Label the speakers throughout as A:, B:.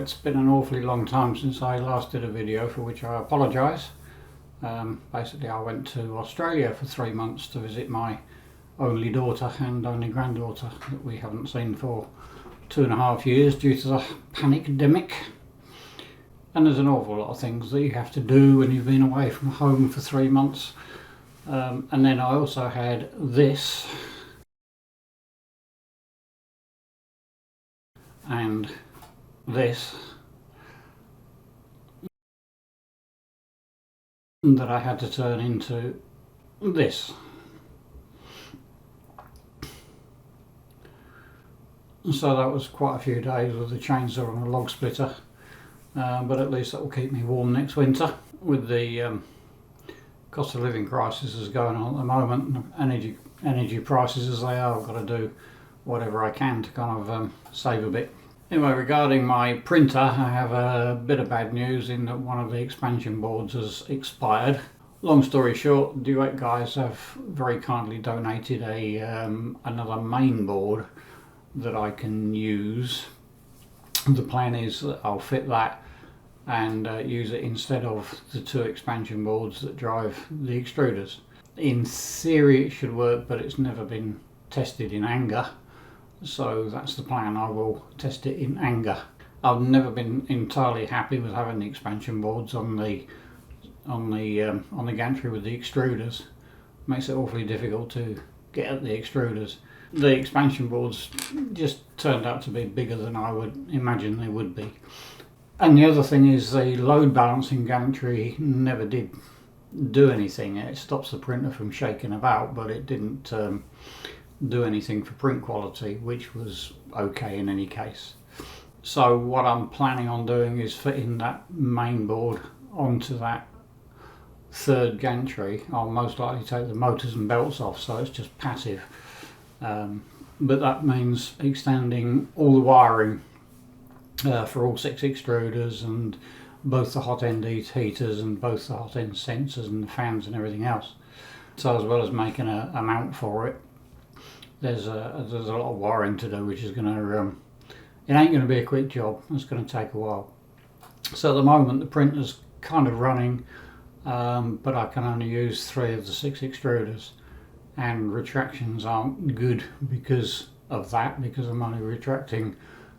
A: it's been an awfully long time since I last did a video, for which I apologise. Basically I went to Australia for 3 months to visit my only daughter and only granddaughter that we haven't seen for 2.5 years due to the pandemic. And there's an awful lot of things that you have to do when you've been away from home for 3 months. And then I also had this and this that I had to turn into this. So that was quite a few days with the chainsaw and a log splitter, but at least that will keep me warm next winter. With the cost of living crisis that's going on at the moment, energy prices as they are, I've got to do whatever I can to kind of save a bit. Anyway, regarding my printer, I have a bit of bad news in that one of the expansion boards has expired. Long story short, Duet guys have very kindly donated another main board that I can use. The plan is that I'll fit that and use it instead of the 2 expansion boards that drive the extruders. In theory it should work, but it's never been tested in anger. So that's the plan. I will test it in anger. I've never been entirely happy with having the expansion boards on the gantry with the extruders. It makes it awfully difficult to get at the extruders. The expansion boards just turned out to be bigger than I would imagine they would be. And the other thing is the load balancing gantry never did do anything. It stops the printer from shaking about, but it didn't do anything for print quality, which was okay in any case. So what I'm planning on doing is fitting that main board onto that 3rd gantry. I'll most likely take the motors and belts off, so it's just passive, but that means extending all the wiring for all 6 extruders and both the hot end heaters and both the hot end sensors and the fans and everything else. So as well as making a mount for it, there's a lot of wiring to do, which is going to it ain't going to be a quick job. It's going to take a while. So at the moment the printer's kind of running, but I can only use 3 of the 6 extruders, and retractions aren't good because of that, because I'm only retracting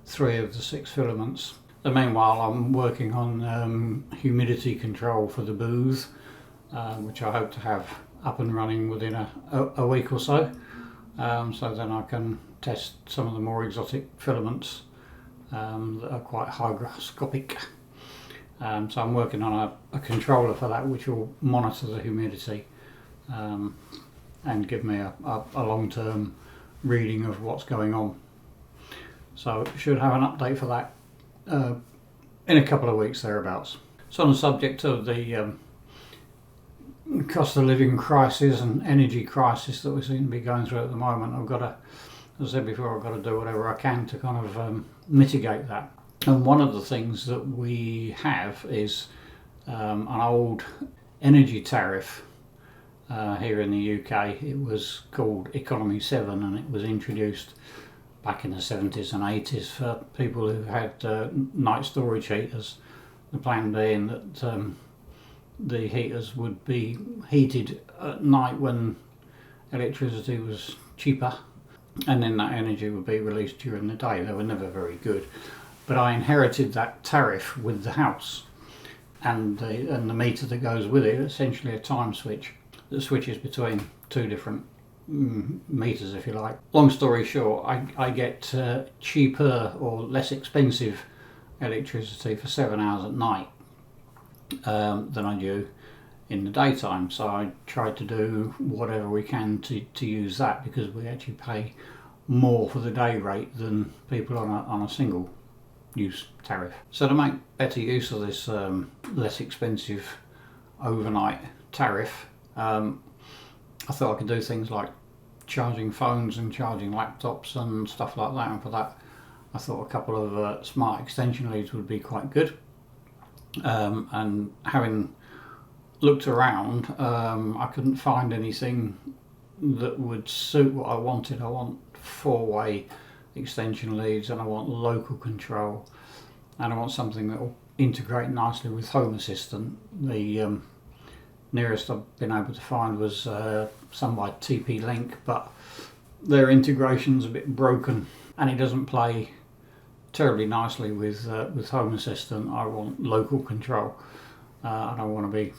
A: 3 of the 6 filaments. And meanwhile I'm working on humidity control for the booth, which I hope to have up and running within a week or so. So then I can test some of the more exotic filaments that are quite hygroscopic. So I'm working on a controller for that, which will monitor the humidity and give me a long-term reading of what's going on. So should have an update for that in a couple of weeks thereabouts. So on the subject of the cost of living crisis and energy crisis that we seem to be going through at the moment, I've got to, as I said before, I've got to do whatever I can to kind of mitigate that. And one of the things that we have is an old energy tariff here in the UK. It was called Economy 7 and it was introduced back in the 70s and 80s for people who had night storage heaters. The plan being that the heaters would be heated at night when electricity was cheaper, and then that energy would be released during the day. They were never very good, but I inherited that tariff with the house, and the meter that goes with it, essentially a time switch that switches between 2 different meters, if you like. Long story short, I get cheaper or less expensive electricity for 7 hours at night than I do in the daytime. So I try to do whatever we can to use that, because we actually pay more for the day rate than people on a single use tariff. So to make better use of this less expensive overnight tariff, I thought I could do things like charging phones and charging laptops and stuff like that, and for that I thought a couple of smart extension leads would be quite good. And having looked around, I couldn't find anything that would suit what I wanted. I want 4-way extension leads and I want local control. and I want something that will integrate nicely with Home Assistant. The nearest I've been able to find was some by TP-Link, but their integration's a bit broken and it doesn't play terribly nicely with Home Assistant. I want local control. I don't want to be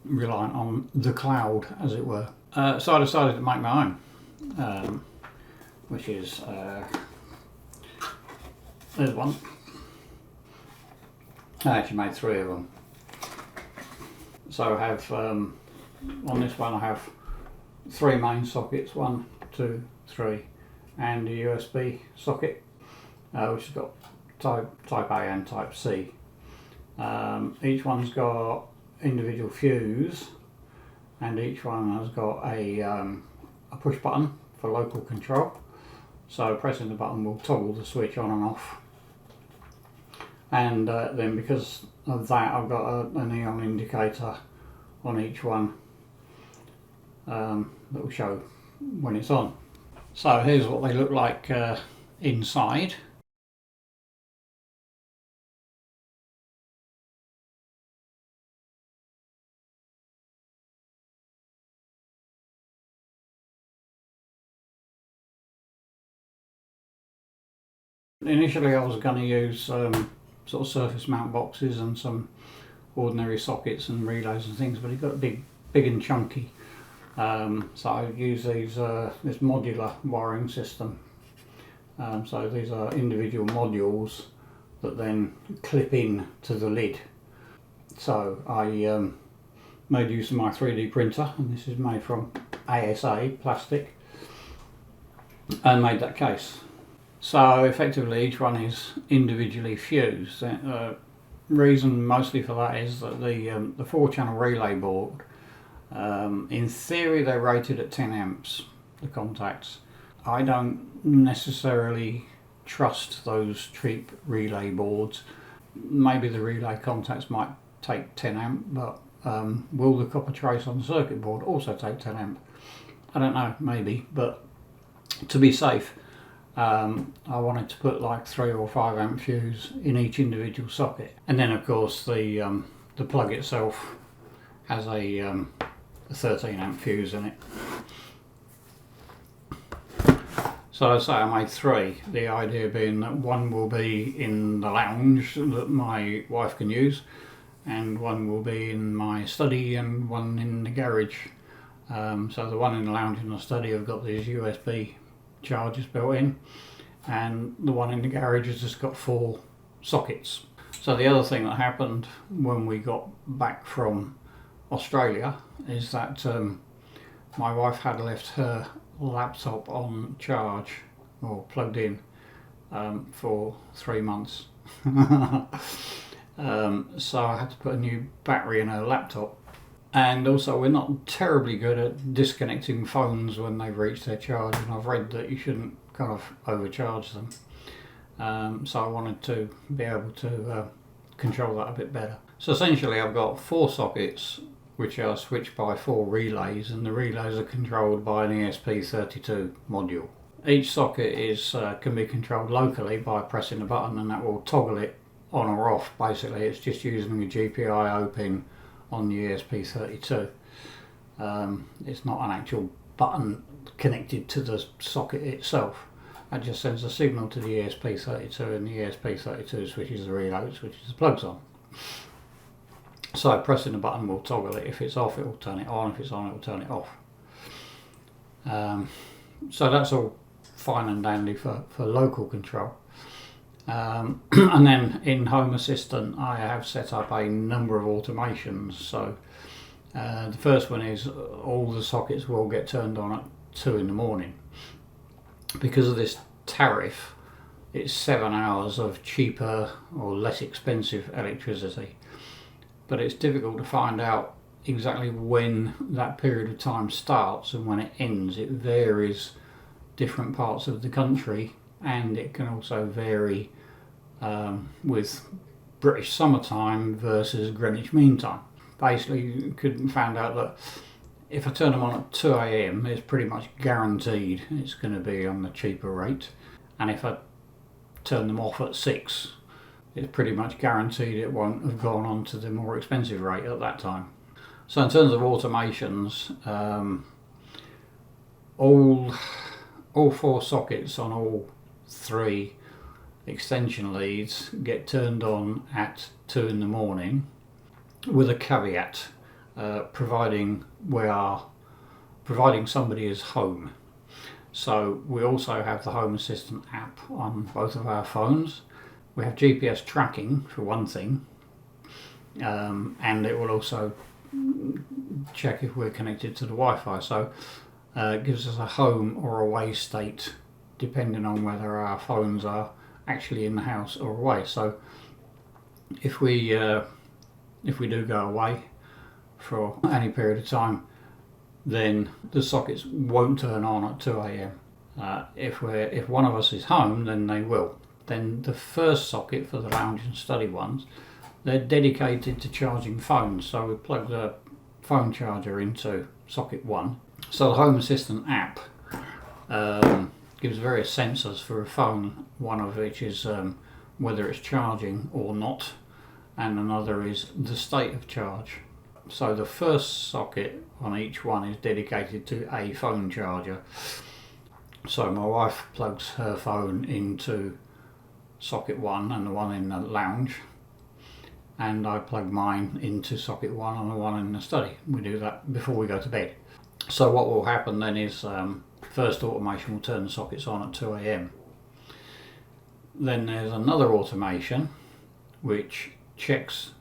A: reliant on the cloud, as it were. So I decided to make my own, which is there's one. I actually made 3 of them. So I have on this one I have 3 main sockets, 1, 2, 3, and a USB socket, which has got type A and type C. Each one's got individual fuse, and each one has got a push button for local control. So pressing the button will toggle the switch on and off. And then because of that, I've got a neon indicator on each one that will show when it's on. So here's what they look like inside. Initially I was going to use sort of surface mount boxes and some ordinary sockets and relays and things, but it got big and chunky. So I use these this modular wiring system. So these are individual modules that then clip in to the lid. So I made use of my 3D printer, and this is made from ASA plastic, and made that case. So effectively each one is individually fused. Reason mostly for that is that the 4-channel relay board, in theory they're rated at 10 amps, the contacts. I don't necessarily trust those cheap relay boards. Maybe the relay contacts might take 10 amp, but will the copper trace on the circuit board also take 10 amp? I don't know, maybe, but to be safe, I wanted to put like 3 or 5 amp fuse in each individual socket, and then of course the plug itself has a 13 amp fuse in it. So I say I made 3. The idea being that one will be in the lounge that my wife can use, and one will be in my study, and one in the garage. So the one in the lounge and the study have got these USB chargers built in, and the one in the garage has just got 4 sockets. So the other thing that happened when we got back from Australia is that my wife had left her laptop on charge or plugged in for 3 months. So I had to put a new battery in her laptop. And also we're not terribly good at disconnecting phones when they've reached their charge, and I've read that you shouldn't kind of overcharge them. So I wanted to be able to control that a bit better. So essentially I've got 4 sockets which are switched by 4 relays, and the relays are controlled by an ESP32 module. Each socket can be controlled locally by pressing a button, and that will toggle it on or off. Basically it's just using a GPIO pin on the ESP32. It's not an actual button connected to the socket itself. That just sends a signal to the ESP32, and the ESP32 switches the relay, switches the plugs on. So pressing the button will toggle it. If it's off, it will turn it on. If it's on, it will turn it off. So that's all fine and dandy for local control. And then in Home Assistant I have set up a number of automations. So the first one is all the sockets will get turned on at 2 in the morning. Because of this tariff, it's 7 hours of cheaper or less expensive electricity, but it's difficult to find out exactly when that period of time starts and when it ends. It varies different parts of the country, and it can also vary with British summertime versus Greenwich Mean Time. Basically you could find out that if I turn them on at 2 AM it's pretty much guaranteed it's going to be on the cheaper rate, and if I turn them off at 6 it's pretty much guaranteed it won't have gone on to the more expensive rate at that time. So in terms of automations, all 4 sockets on all 3 extension leads get turned on at 2 in the morning, with a caveat, providing somebody is home. So we also have the Home Assistant app on both of our phones. We have GPS tracking for one thing, and it will also check if we're connected to the Wi-Fi. So it gives us a home or away state depending on whether our phones are actually in the house or away. So if we do go away for any period of time, then the sockets won't turn on at 2 a.m. If one of us is home, then they will. Then the first socket for the lounge and study ones, they're dedicated to charging phones. So we plug the phone charger into socket 1. So the Home Assistant app gives various sensors for a phone, one of which is whether it's charging or not, and another is the state of charge. So the first socket on each one is dedicated to a phone charger. So my wife plugs her phone into socket 1 and the one in the lounge, and I plug mine into socket 1 and the one in the study. We do that before we go to bed. So what will happen then is first automation will turn the sockets on at 2 a.m. Then there's another automation which checks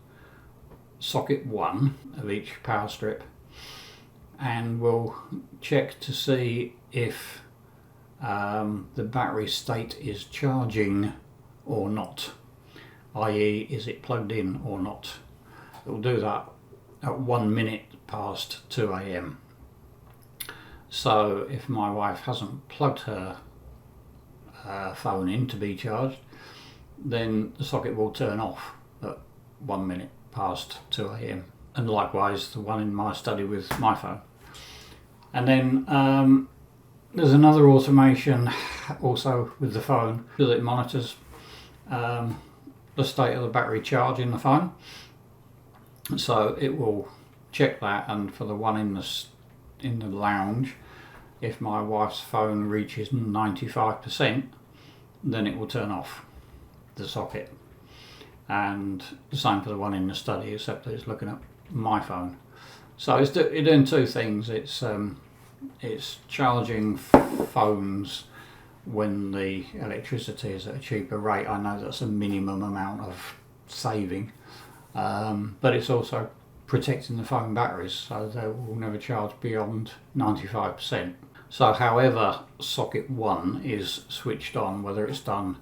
A: socket 1 of each power strip and will check to see if the battery state is charging or not, i.e. is it plugged in or not. It will do that at 1 minute past 2 a.m. So if my wife hasn't plugged her phone in to be charged, then the socket will turn off at 1 minute past 2 a.m. and likewise the one in my study with my phone. And then there's another automation also with the phone that it monitors the state of the battery charge in the phone. So it will check that, and for the one in the lounge, if my wife's phone reaches 95%, then it will turn off the socket. And the same for the one in the study, except that it's looking at my phone. So it's doing 2 things. It's charging phones when the electricity is at a cheaper rate. I know that's a minimum amount of saving, but it's also protecting the phone batteries, so they will never charge beyond 95%. So however socket 1 is switched on, whether it's done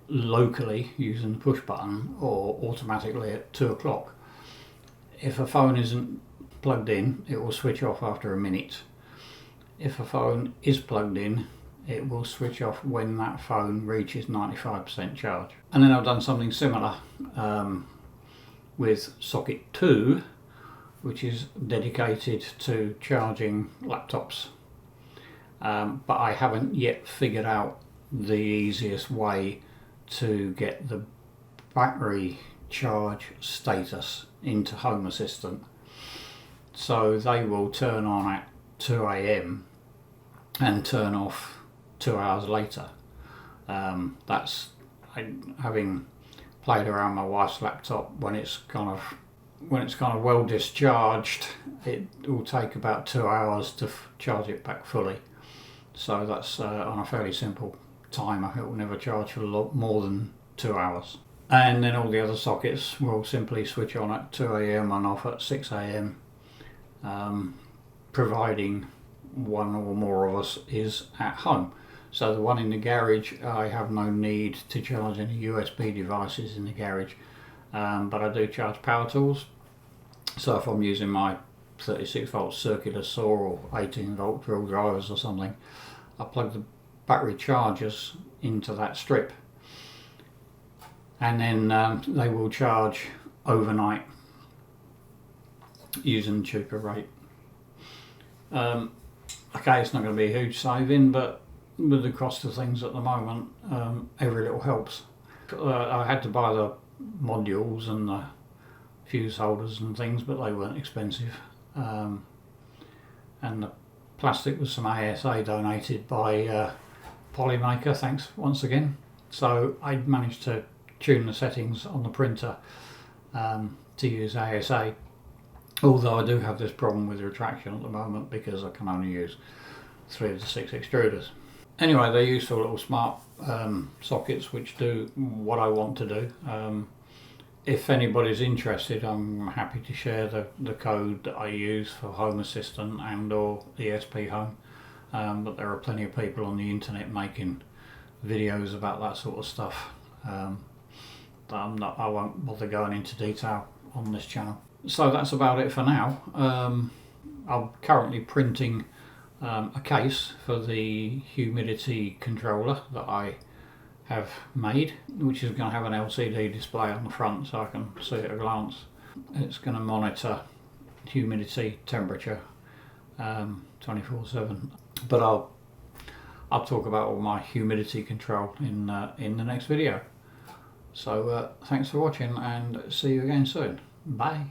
A: locally using the push button or automatically at 2 o'clock, if a phone isn't plugged in, it will switch off after a minute. If a phone is plugged in, it will switch off when that phone reaches 95% charge. And then I've done something similar with socket 2, which is dedicated to charging laptops, but I haven't yet figured out the easiest way to get the battery charge status into Home Assistant. So they will turn on at 2 a.m. and turn off 2 hours later. That's having played around my wife's laptop. When it's kind of well discharged, it will take about 2 hours to charge it back fully. So that's on a fairly simple timer. It will never charge for a lot more than 2 hours. And then all the other sockets will simply switch on at 2 a.m. and off at 6 a.m. Providing one or more of us is at home. So the one in the garage, I have no need to charge any USB devices in the garage, but I do charge power tools. So if I'm using my 36 volt circular saw or 18 volt drill drivers or something, I plug the battery chargers into that strip, and then they will charge overnight using the cheaper rate. Okay, it's not going to be a huge saving, but with the cost of things at the moment, every little helps. I had to buy the modules and the fuse holders and things, but they weren't expensive. And the plastic was some ASA donated by Polymaker, thanks once again. So I managed to tune the settings on the printer to use ASA, although I do have this problem with retraction at the moment because I can only use 3 of the 6 extruders. Anyway, they're useful little smart sockets which do what I want to do. If anybody's interested, I'm happy to share the code that I use for Home Assistant and or ESP Home. But there are plenty of people on the internet making videos about that sort of stuff. I won't bother going into detail on this channel. So that's about it for now. I'm currently printing a case for the humidity controller that I have made, which is going to have an LCD display on the front so I can see at a glance. It's going to monitor humidity, temperature 24/7. But I'll talk about all my humidity control in the next video. So thanks for watching and see you again soon. Bye.